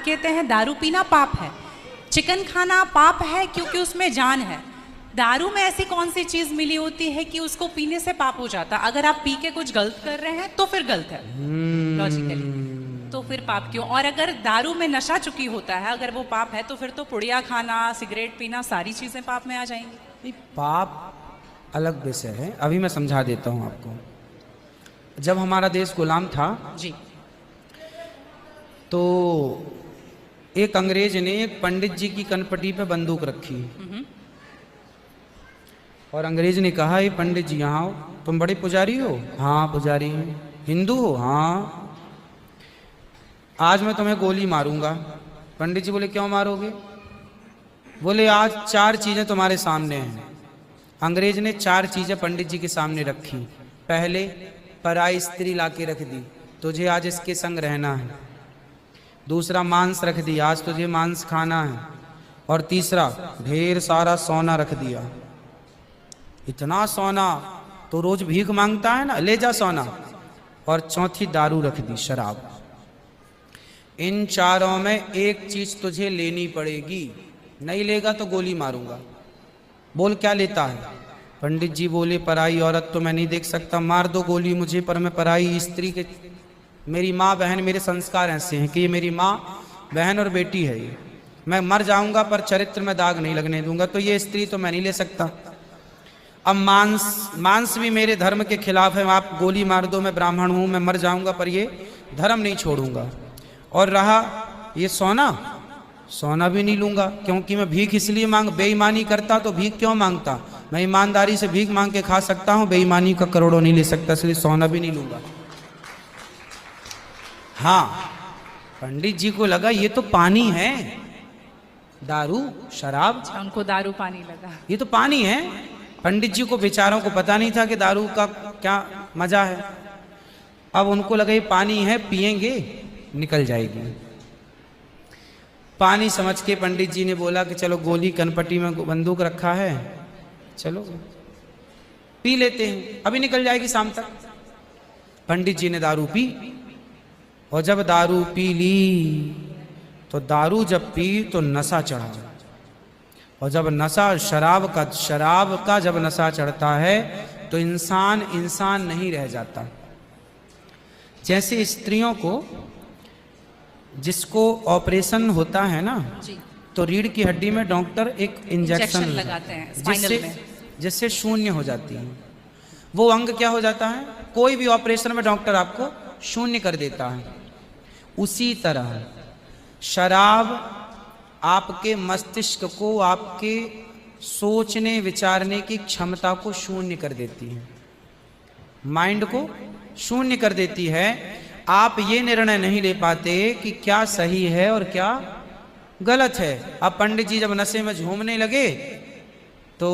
कहते हैं दारू पीना पाप है, चिकन खाना पाप है क्योंकि उसमें जान है। दारू में ऐसी कौन सी चीज मिली होती है कि उसको पीने से पाप हो जाता? अगर आप पी के कुछ गलत कर रहे हैं तो फिर गलत है लॉजिकली, तो फिर पाप क्यों? और अगर दारू में नशा चुकी होता है, अगर वो पाप है तो फिर तो पुड़िया खाना, सिगरेट पीना, सारी चीजें पाप में आ जाएंगी। पाप अलग विषय है, अभी मैं समझा देता हूँ आपको। जब हमारा देश गुलाम था जी, तो एक अंग्रेज ने एक पंडित जी की कनपटी पे बंदूक रखी और अंग्रेज ने कहा, ये पंडित जी यहाँ आओ, तुम बड़े पुजारी हो? हाँ पुजारी हैं। हिंदू हो? हाँ। आज मैं तुम्हें गोली मारूंगा। पंडित जी बोले, क्यों मारोगे? बोले, आज 4 चीजें तुम्हारे सामने हैं। अंग्रेज ने 4 चीजें पंडित जी के सामने रखी। पहले, पराई स्त्री लाके रख दी, तुझे आज इसके संग रहना है। दूसरा, मांस रख दिया, आज तुझे मांस खाना है। और तीसरा, ढेर सारा सोना रख दिया। इतना सोना तो रोज भीख मांगता है ना, ले जा सोना। और चौथी, दारू रख दी, शराब। इन 4 में एक चीज तुझे लेनी पड़ेगी, नहीं लेगा तो गोली मारूंगा। बोल, क्या लेता है? पंडित जी बोले, पराई औरत तो मैं नहीं देख सकता, मार दो गोली मुझे, पर मैं पराई स्त्री के, मेरी माँ बहन, मेरे संस्कार ऐसे हैं कि ये मेरी माँ बहन और बेटी है, ये मैं मर जाऊंगा पर चरित्र में दाग नहीं लगने दूंगा, तो ये स्त्री तो मैं नहीं ले सकता। अब मांस भी मेरे धर्म के खिलाफ है, आप गोली मार दो, मैं ब्राह्मण हूं, मैं मर जाऊंगा पर ये धर्म नहीं छोड़ूंगा। और रहा ये सोना भी नहीं लूंगा, क्योंकि मैं भीख इसलिए बेईमानी करता तो भीख क्यों मांगता? मैं ईमानदारी से भीख मांग के खा सकता हूं, बेईमानी का करोड़ों नहीं ले सकता, इसलिए सोना भी नहीं लूंगा। हाँ, पंडित जी को लगा ये तो पानी है, दारू शराब, उनको दारू पानी लगा, ये तो पानी है। पंडित जी को बेचारों को पता नहीं था कि दारू का क्या मजा है। अब उनको लगा ये पानी है, पिएंगे निकल जाएगी। पानी समझ के पंडित जी ने बोला कि चलो, गोली कनपटी में बंदूक रखा है, चलो पी लेते हैं, अभी निकल जाएगी शाम तक। पंडित जी ने दारू पी, और जब दारू पी ली तो दारू जब पी तो नशा चढ़ा। और जब नशा शराब का जब नशा चढ़ता है तो इंसान नहीं रह जाता। जैसे स्त्रियों को, जिसको ऑपरेशन होता है ना, तो रीढ़ की हड्डी में डॉक्टर एक इंजेक्शन लगाते हैं जिससे शून्य हो जाती है। वो अंग क्या हो जाता है? कोई भी ऑपरेशन में डॉक्टर आपको शून्य कर देता है। उसी तरह शराब आपके मस्तिष्क को, आपके सोचने विचारने की क्षमता को शून्य कर देती है, माइंड को शून्य कर देती है। आप ये निर्णय नहीं ले पाते कि क्या सही है और क्या गलत है। अब पंडित जी जब नशे में झूमने लगे तो